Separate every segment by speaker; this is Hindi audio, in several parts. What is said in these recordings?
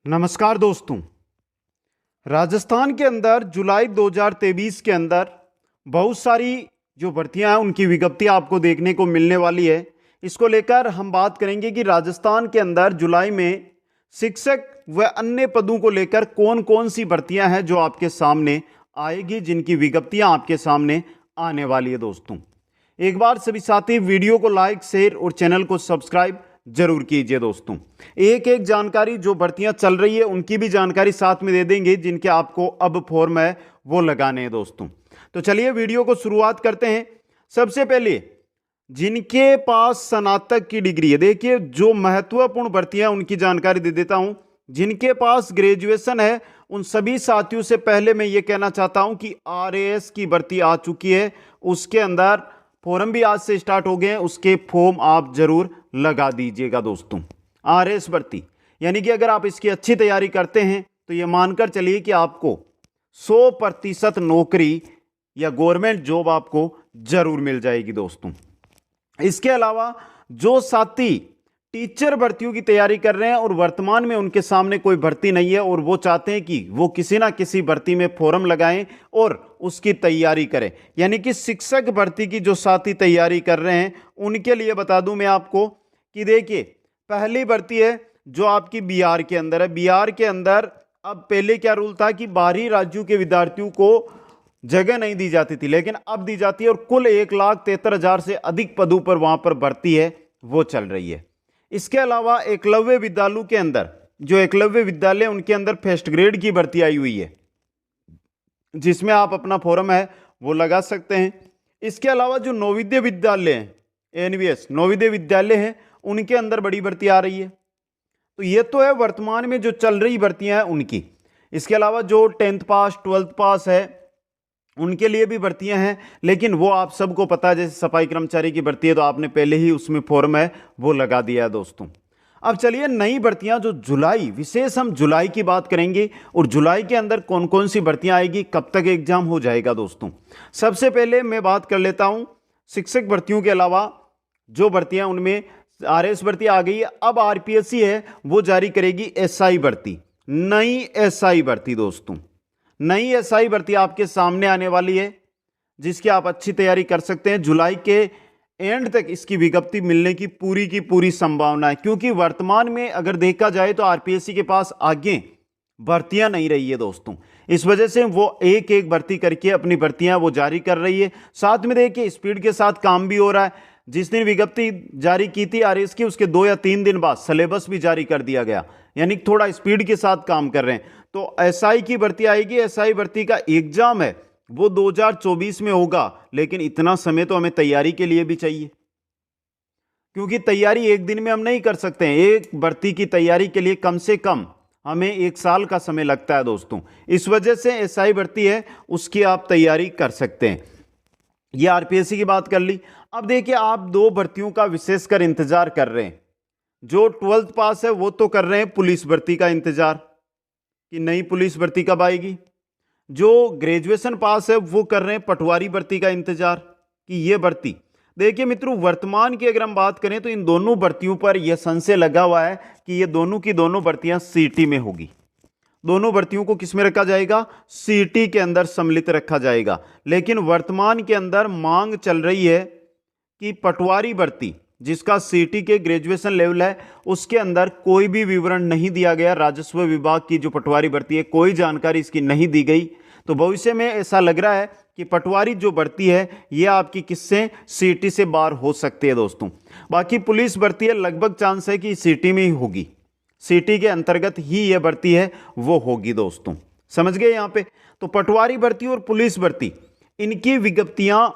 Speaker 1: नमस्कार दोस्तों। राजस्थान के अंदर जुलाई 2023 के अंदर बहुत सारी जो भर्तियां हैं उनकी विज्ञप्तियां आपको देखने को मिलने वाली है। इसको लेकर हम बात करेंगे कि राजस्थान के अंदर जुलाई में शिक्षक व अन्य पदों को लेकर कौन कौन सी भर्तियां हैं जो आपके सामने आएगी, जिनकी विज्ञप्तियां आपके सामने आने वाली है। दोस्तों, एक बार सभी साथी वीडियो को लाइक, शेयर और चैनल को सब्सक्राइब जरूर कीजिए। दोस्तों, एक एक जानकारी जो भर्तियां चल रही है उनकी भी जानकारी साथ में दे देंगे, जिनके आपको अब फॉर्म है वो लगाने हैं। दोस्तों, तो चलिए वीडियो को शुरुआत करते हैं। सबसे पहले जिनके पास स्नातक की डिग्री है, देखिए जो महत्वपूर्ण भर्तियां उनकी जानकारी दे देता हूं। जिनके पास ग्रेजुएशन है उन सभी साथियों से पहले मैं ये कहना चाहता हूं कि आरएएस की भर्ती आ चुकी है। उसके अंदर फॉर्म भी आज से स्टार्ट हो गए हैं, उसके फॉर्म आप जरूर लगा दीजिएगा। दोस्तों, आरएएस भर्ती यानी कि अगर आप इसकी अच्छी तैयारी करते हैं तो यह मानकर चलिए कि आपको 100% नौकरी या गवर्नमेंट जॉब आपको जरूर मिल जाएगी। दोस्तों, इसके अलावा जो साथी टीचर भर्तियों की तैयारी कर रहे हैं और वर्तमान में उनके सामने कोई भर्ती नहीं है और वो चाहते हैं कि वो किसी ना किसी भर्ती में फॉर्म लगाएं और उसकी तैयारी करें, यानी कि शिक्षक भर्ती की जो साथी तैयारी कर रहे हैं उनके लिए बता दूं मैं आपको कि देखिए पहली भर्ती है जो आपकी बिहार के अंदर है। बिहार के अंदर अब पहले क्या रूल था कि बाहरी राज्यों के विद्यार्थियों को जगह नहीं दी जाती थी, लेकिन अब दी जाती है और कुल 1,73,000 से अधिक पदों पर वहां पर भर्ती है वो चल रही है। इसके अलावा एकलव्य विद्यालयों के अंदर जो एकलव्य विद्यालय उनके अंदर फर्स्ट ग्रेड की भर्ती आई हुई है, जिसमें आप अपना फॉर्म है वो लगा सकते हैं। इसके अलावा जो नवोदय विद्यालय हैं, एनवीएस नवोदय विद्यालय हैं, उनके अंदर बड़ी भर्ती आ रही है। तो ये तो है वर्तमान में जो चल रही भर्तियां हैं उनकी। इसके अलावा जो 10th पास 12th पास है उनके लिए भी भर्तियां हैं, लेकिन वो आप सबको पता है, जैसे सफाई कर्मचारी की भर्ती है तो आपने पहले ही उसमें फॉर्म है वो लगा दिया है। दोस्तों, अब चलिए नई भर्तियां जो जुलाई, विशेष हम जुलाई की बात करेंगे और जुलाई के अंदर कौन कौन सी भर्तियां आएगी, कब तक एग्जाम हो जाएगा। दोस्तों, सबसे पहले मैं बात कर लेता हूं शिक्षक भर्तियों के अलावा जो भर्तियां, उनमें आरएस भर्ती आ गई है। अब आरपीएससी है वो जारी करेगी एसआई भर्ती, नई एसआई भर्ती। दोस्तों, नई एसआई भर्ती आपके सामने आने वाली है, जिसकी आप अच्छी तैयारी कर सकते हैं। जुलाई के एंड तक इसकी विज्ञप्ति मिलने की पूरी संभावना है, क्योंकि वर्तमान में अगर देखा जाए तो आरपीएससी के पास आगे भर्तियां नहीं रही है। दोस्तों, इस वजह से वो एक एक भर्ती करके अपनी भर्तियां वो जारी कर रही है। साथ में देखिए स्पीड के साथ काम भी हो रहा है। जिस दिन विज्ञप्ति जारी की थी आरएस की, उसके 2 या 3 दिन बाद सिलेबस भी जारी कर दिया गया, यानी थोड़ा स्पीड के साथ काम कर रहे हैं। तो एसआई की भर्ती आएगी। एसआई भर्ती का एग्जाम है वो 2024 में होगा, लेकिन इतना समय तो हमें तैयारी के लिए भी चाहिए, क्योंकि तैयारी एक दिन में हम नहीं कर सकते हैं। एक भर्ती की तैयारी के लिए कम से कम हमें 1 साल का समय लगता है। दोस्तों, इस वजह से एसआई भर्ती है उसकी आप तैयारी कर सकते हैं। ये आरपीएससी की बात कर ली। अब देखिए आप 2 भर्तियों का विशेषकर इंतजार कर रहे हैं। जो 12th पास है वो तो कर रहे हैं पुलिस भर्ती का इंतजार कि नई पुलिस भर्ती कब आएगी। जो ग्रेजुएशन पास है वो कर रहे हैं पटवारी भर्ती का इंतजार कि ये भर्ती। देखिए मित्रों, वर्तमान की अगर हम बात करें तो इन दोनों भर्तियों पर यह संशय लगा हुआ है कि ये दोनों की दोनों भर्तियां सीटी में होगी। दोनों भर्तियों को किसमें रखा जाएगा, सीटी के अंदर सम्मिलित रखा जाएगा। लेकिन वर्तमान के अंदर मांग चल रही है कि पटवारी भर्ती, जिसका सीटी के ग्रेजुएशन लेवल है, उसके अंदर कोई भी विवरण नहीं दिया गया। राजस्व विभाग की जो पटवारी भर्ती है कोई जानकारी इसकी नहीं दी गई। तो भविष्य में ऐसा लग रहा है कि पटवारी जो भर्ती है यह आपकी किससे, सीटी से बाहर हो सकती है। दोस्तों, बाकी पुलिस भर्ती है लगभग चांस है कि सीटी में ही होगी, सीटी के अंतर्गत ही यह भर्ती है वो होगी। दोस्तों, समझ गए यहां पे। तो पटवारी भर्ती और पुलिस भर्ती, इनकी विज्ञप्तियां,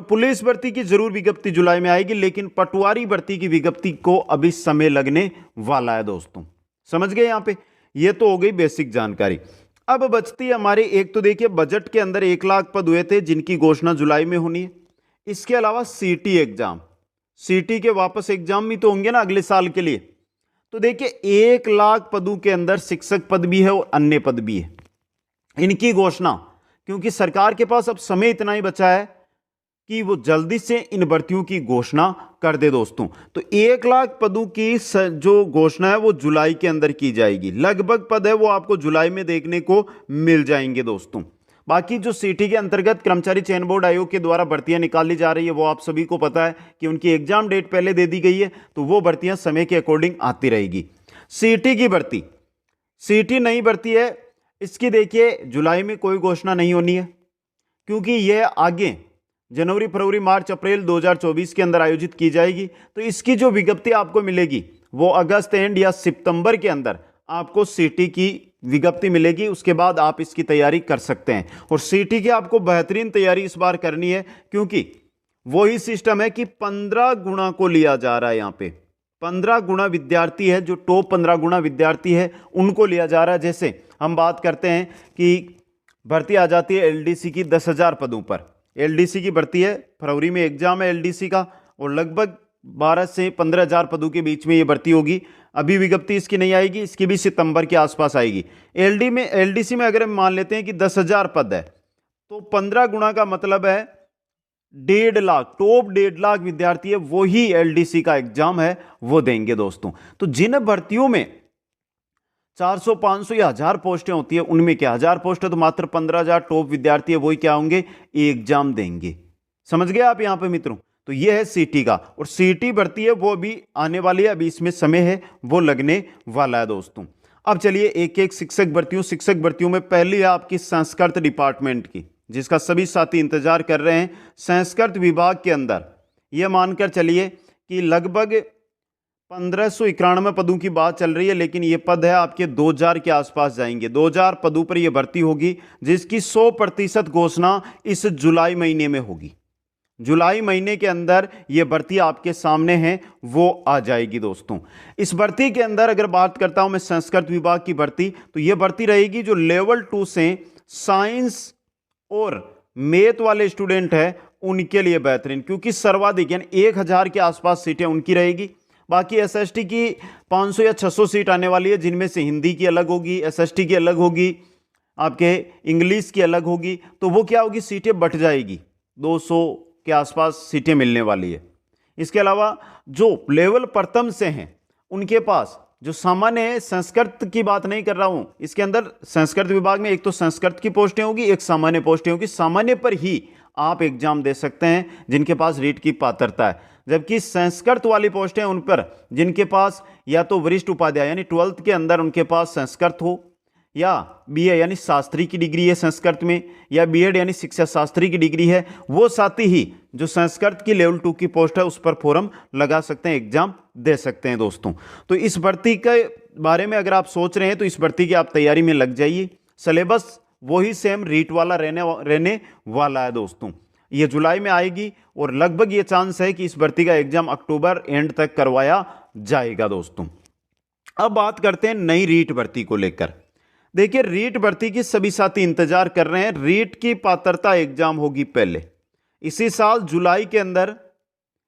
Speaker 1: पुलिस भर्ती की जरूर विज्ञप्ति जुलाई में आएगी, लेकिन पटवारी भर्ती की विज्ञप्ति को अभी समय लगने वाला है। दोस्तों, समझ गए यहां पे। ये तो हो गई बेसिक जानकारी। अब बचती है हमारे, एक तो देखिए बजट के अंदर 1 लाख पद हुए थे जिनकी घोषणा जुलाई में होनी है। इसके अलावा सीटी एग्जाम, सीटी के वापस एग्जाम भी तो होंगे ना अगले साल के लिए। तो देखिए 1 लाख पदों के अंदर शिक्षक पद भी है और अन्य पद भी है। इनकी घोषणा, क्योंकि सरकार के पास अब समय इतना ही बचा है कि वो जल्दी से इन भर्तियों की घोषणा कर दे दोस्तों। तो 1 लाख पदों की जो घोषणा है वो जुलाई के अंदर की जाएगी। लगभग पद है वो आपको जुलाई में देखने को मिल जाएंगे दोस्तों। बाकी जो सीटी के अंतर्गत कर्मचारी चयन बोर्ड आयोग के द्वारा भर्तियां निकाली जा रही है वो आप सभी को पता है कि उनकी एग्जाम डेट पहले दे दी गई है, तो वो भर्तियां समय के अकॉर्डिंग आती रहेगी। सीटी की भर्ती, सीटी नई भर्ती है, इसकी देखिए जुलाई में कोई घोषणा नहीं होनी है, क्योंकि यह आगे जनवरी, फरवरी, मार्च, अप्रैल 2024 के अंदर आयोजित की जाएगी। तो इसकी जो विज्ञप्ति आपको मिलेगी वो अगस्त एंड या सितंबर के अंदर आपको सीटी की विज्ञप्ति मिलेगी। उसके बाद आप इसकी तैयारी कर सकते हैं। और सीटी की आपको बेहतरीन तैयारी इस बार करनी है, क्योंकि वही सिस्टम है कि 15 गुना को लिया जा रहा है। यहाँ पे 15 गुना विद्यार्थी है, जो टॉप 15 गुना विद्यार्थी है उनको लिया जा रहा है। जैसे हम बात करते हैं कि भर्ती आ जाती है एलडीसी की 10,000 पदों पर। एलडीसी की भर्ती है, फरवरी में एग्जाम है एलडीसी का, और लगभग 12 से 15,000 पदों के बीच में ये भर्ती होगी। अभी विज्ञप्ति इसकी नहीं आएगी, इसकी भी सितंबर के आसपास आएगी। एलडीसी में अगर हम मान लेते हैं कि 10,000 पद है, तो 15 गुना का मतलब है 1.5 लाख, टॉप 1.5 लाख विद्यार्थी है वो ही एलडीसी का एग्जाम है वो देंगे दोस्तों। तो जिन भर्तियों में 400, 500 या 1000 पोस्टें होती है, उनमें क्या 1000 पोस्टें, तो मात्र 15,000 टॉप विद्यार्थी है वही क्या होंगे, एग्जाम देंगे। समझ गए आप यहां पे मित्रों। तो ये है सीटी का, और सीटी भर्ती है वो भी आने वाली है, अभी इसमें समय है वो लगने वाला है दोस्तों। अब चलिए एक एक शिक्षक भर्तियों में पहली है आपकी संस्कृत डिपार्टमेंट की, जिसका सभी साथी इंतजार कर रहे हैं। संस्कृत विभाग के अंदर यह मानकर चलिए कि लगभग 1591 पदों की बात चल रही है, लेकिन ये पद है आपके 2000 के आसपास जाएंगे। 2000 पदों पर यह भर्ती होगी, जिसकी 100% घोषणा इस जुलाई महीने में होगी। जुलाई महीने के अंदर यह भर्ती आपके सामने है वो आ जाएगी दोस्तों। इस भर्ती के अंदर अगर बात करता हूं मैं संस्कृत विभाग की भर्ती, तो यह भर्ती रहेगी जो लेवल 2 से साइंस और मैथ वाले स्टूडेंट है उनके लिए बेहतरीन, क्योंकि सर्वाधिक यानी 1000 के आसपास सीटें उनकी रहेगी। बाकी एसएसटी की 500 या 600 सीट आने वाली है, जिनमें से हिंदी की अलग होगी, एसएसटी की अलग होगी, आपके इंग्लिश की अलग होगी। तो वो क्या होगी, सीटें बट जाएगी, 200 के आसपास सीटें मिलने वाली है। इसके अलावा जो लेवल प्रथम से हैं उनके पास जो सामान्य है, संस्कृत की बात नहीं कर रहा हूं, इसके अंदर संस्कृत विभाग में एक तो संस्कृत की पोस्टें होगी, एक सामान्य पोस्टें होगी। सामान्य पर ही आप एग्जाम दे सकते हैं जिनके पास रीट की पात्रता है, जबकि संस्कृत वाली पोस्टें उन पर जिनके पास या तो वरिष्ठ उपाध्याय यानी 12th के अंदर उनके पास संस्कृत हो, या बीए यानी शास्त्री की डिग्री है संस्कृत में, या बीएड यानी शिक्षा शास्त्री की डिग्री है, वो साथ ही जो संस्कृत की लेवल 2 की पोस्ट है उस पर फॉर्म लगा सकते हैं, एग्जाम दे सकते हैं दोस्तों। तो इस भर्ती के बारे में अगर आप सोच रहे हैं तो इस भर्ती की आप तैयारी में लग जाइए। सिलेबस वही सेम रीट वाला रहने वाला है दोस्तों। ये जुलाई में आएगी और लगभग ये चांस है कि इस भर्ती का एग्जाम अक्टूबर एंड तक करवाया जाएगा दोस्तों। अब बात करते हैं नई रीट भर्ती को लेकर। देखिए रीट भर्ती की सभी साथी इंतजार कर रहे हैं। रीट की पात्रता एग्जाम होगी पहले इसी साल जुलाई के अंदर।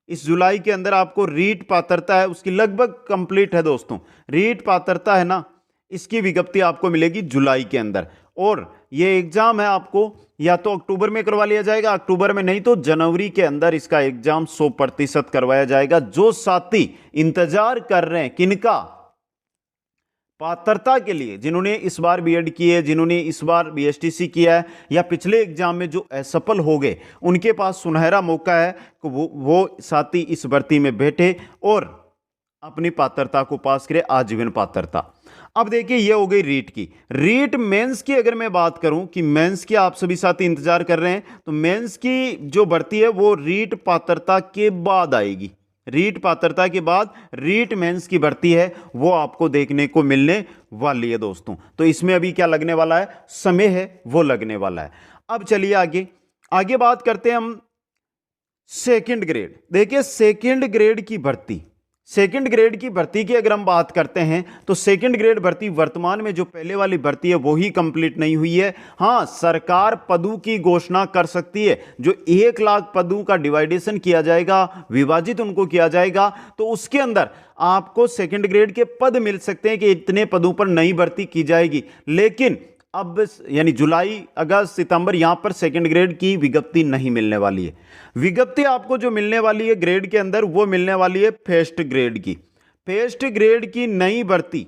Speaker 1: इस जुलाई के अंदर आपको रीट पात्रता है उसकी लगभग कंप्लीट है दोस्तों। रीट पात्रता है ना, इसकी विज्ञप्ति आपको मिलेगी जुलाई के अंदर, और ये एग्जाम है आपको या तो अक्टूबर में करवा लिया जाएगा, अक्टूबर में नहीं तो जनवरी के अंदर इसका एग्जाम 100% करवाया जाएगा। जो साथी इंतजार कर रहे हैं किनका, पात्रता के लिए, जिन्होंने इस बार बीएड की है, जिन्होंने इस बार बीएसटीसी किया है, या पिछले एग्जाम में जो असफल हो गए, उनके पास सुनहरा मौका है कि वो साथी इस भर्ती में बैठे और अपनी पात्रता को पास करे, आजीवन पात्रता। अब देखिए ये हो गई रीट की। रीट मेंस की अगर मैं बात करूं कि मेंस की आप सभी साथी इंतजार कर रहे हैं, तो मेंस की जो भर्ती है वो रीट पात्रता के बाद आएगी। रीट पात्रता के बाद रीट मेंस की भर्ती है वो आपको देखने को मिलने वाली है दोस्तों। तो इसमें अभी क्या लगने वाला है, समय है वो लगने वाला है। अब चलिए आगे बात करते हैं हम सेकंड ग्रेड। देखिए सेकंड ग्रेड की भर्ती, सेकंड ग्रेड की भर्ती की अगर हम बात करते हैं तो सेकंड ग्रेड भर्ती वर्तमान में जो पहले वाली भर्ती है वो ही कंप्लीट नहीं हुई है। हां, सरकार पदों की घोषणा कर सकती है। जो 1 लाख पदों का डिवाइडेशन किया जाएगा, विभाजित उनको किया जाएगा, तो उसके अंदर आपको सेकंड ग्रेड के पद मिल सकते हैं कि इतने पदों पर नई भर्ती की जाएगी। लेकिन अब यानी जुलाई, अगस्त, सितंबर यहां पर सेकंड ग्रेड की विज्ञप्ति नहीं मिलने वाली है। विज्ञप्ति आपको जो मिलने वाली है ग्रेड के अंदर वो मिलने वाली है फर्स्ट ग्रेड की। फर्स्ट ग्रेड की नई भर्ती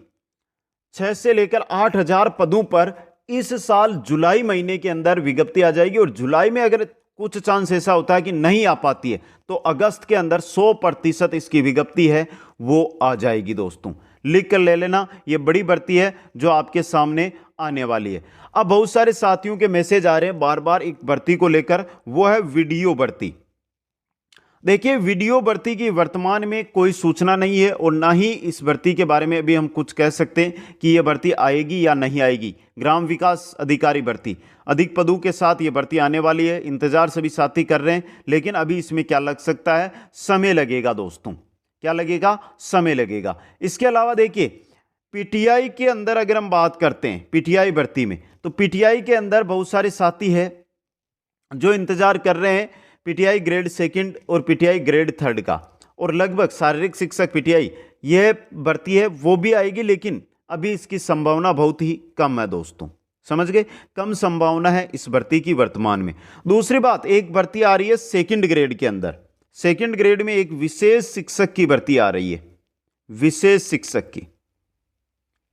Speaker 1: 6 से लेकर 8,000 पदों पर इस साल जुलाई महीने के अंदर विज्ञप्ति आ जाएगी। और जुलाई में अगर कुछ चांस ऐसा होता है कि नहीं आ पाती है तो अगस्त के अंदर 100% इसकी विज्ञप्ति है वो आ जाएगी दोस्तों। लिख कर ले लेना, ये बड़ी भर्ती है जो आपके सामने आने वाली है। अब बहुत सारे साथियों के मैसेज आ रहे हैं बार बार एक भर्ती को लेकर, वो है वीडियो भर्ती। देखिए, वीडियो भर्ती की वर्तमान में कोई सूचना नहीं है और ना ही इस भर्ती के बारे में अभी हम कुछ कह सकते हैं कि यह भर्ती आएगी या नहीं आएगी। ग्राम विकास अधिकारी भर्ती, अधिक पदों के साथ ये भर्ती आने वाली है। इंतजार सभी साथी कर रहे हैं, लेकिन अभी इसमें क्या लग सकता है, समय लगेगा दोस्तों। क्या लगेगा? समय लगेगा। इसके अलावा देखिए, पीटीआई के अंदर अगर हम बात करते हैं पीटीआई भर्ती में, तो पीटीआई के अंदर बहुत सारे साथी हैं जो इंतजार कर रहे हैं पीटीआई ग्रेड सेकंड और पीटीआई ग्रेड थर्ड का। और लगभग शारीरिक शिक्षक पीटीआई यह भर्ती है वो भी आएगी, लेकिन अभी इसकी संभावना बहुत ही कम है दोस्तों। समझ गए? कम संभावना है इस भर्ती की वर्तमान में। दूसरी बात, एक भर्ती आ रही है सेकंड ग्रेड के अंदर। सेकंड ग्रेड में एक विशेष शिक्षक की भर्ती आ रही है, विशेष शिक्षक की।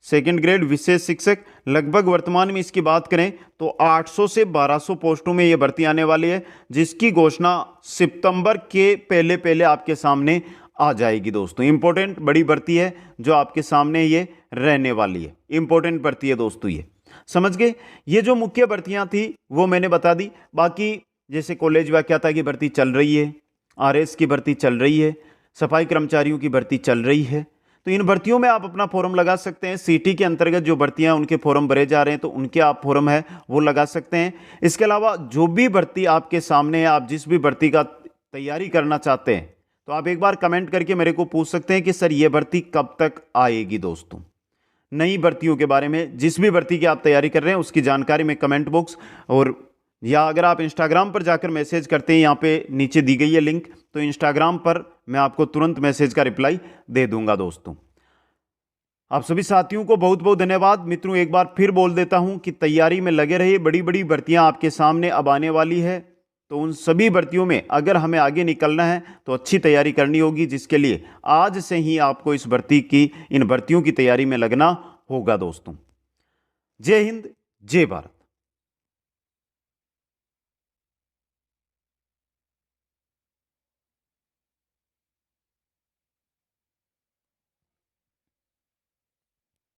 Speaker 1: सेकंड ग्रेड विशेष शिक्षक, लगभग वर्तमान में इसकी बात करें तो 800 से 1200 पोस्टों में यह भर्ती आने वाली है, जिसकी घोषणा सितंबर के पहले पहले आपके सामने आ जाएगी दोस्तों। इंपॉर्टेंट बड़ी भर्ती है जो आपके सामने ये रहने वाली है। इंपॉर्टेंट भर्ती है दोस्तों ये, समझ गए? ये जो मुख्य भर्तियां थी वो मैंने बता दी। बाकी जैसे कॉलेज व्याख्याता की भर्ती चल रही है, आरएस की भर्ती चल रही है, सफाई कर्मचारियों की भर्ती चल रही है, तो इन भर्तियों में आप अपना फॉर्म लगा सकते हैं। सीटी के अंतर्गत जो भर्तियां उनके फॉर्म भरे जा रहे हैं तो उनके आप फॉर्म है वो लगा सकते हैं। इसके अलावा जो भी भर्ती आपके सामने है, आप जिस भी भर्ती का तैयारी करना चाहते हैं तो आप एक बार कमेंट करके मेरे को पूछ सकते हैं कि सर ये भर्ती कब तक आएगी। दोस्तों, नई भर्तियों के बारे में जिस भी भर्ती की आप तैयारी कर रहे हैं उसकी जानकारी में कमेंट बॉक्स, और या अगर आप इंस्टाग्राम पर जाकर मैसेज करते हैं, यहाँ पे नीचे दी गई है लिंक, तो इंस्टाग्राम पर मैं आपको तुरंत मैसेज का रिप्लाई दे दूंगा। दोस्तों, आप सभी साथियों को बहुत बहुत धन्यवाद। मित्रों, एक बार फिर बोल देता हूं कि तैयारी में लगे रहिए, बड़ी बड़ी भर्तियां आपके सामने अब आने वाली है। तो उन सभी भर्तियों में अगर हमें आगे निकलना है तो अच्छी तैयारी करनी होगी, जिसके लिए आज से ही आपको इस भर्ती की, इन भर्तियों की तैयारी में लगना होगा। दोस्तों, जय हिंद, जय भारत।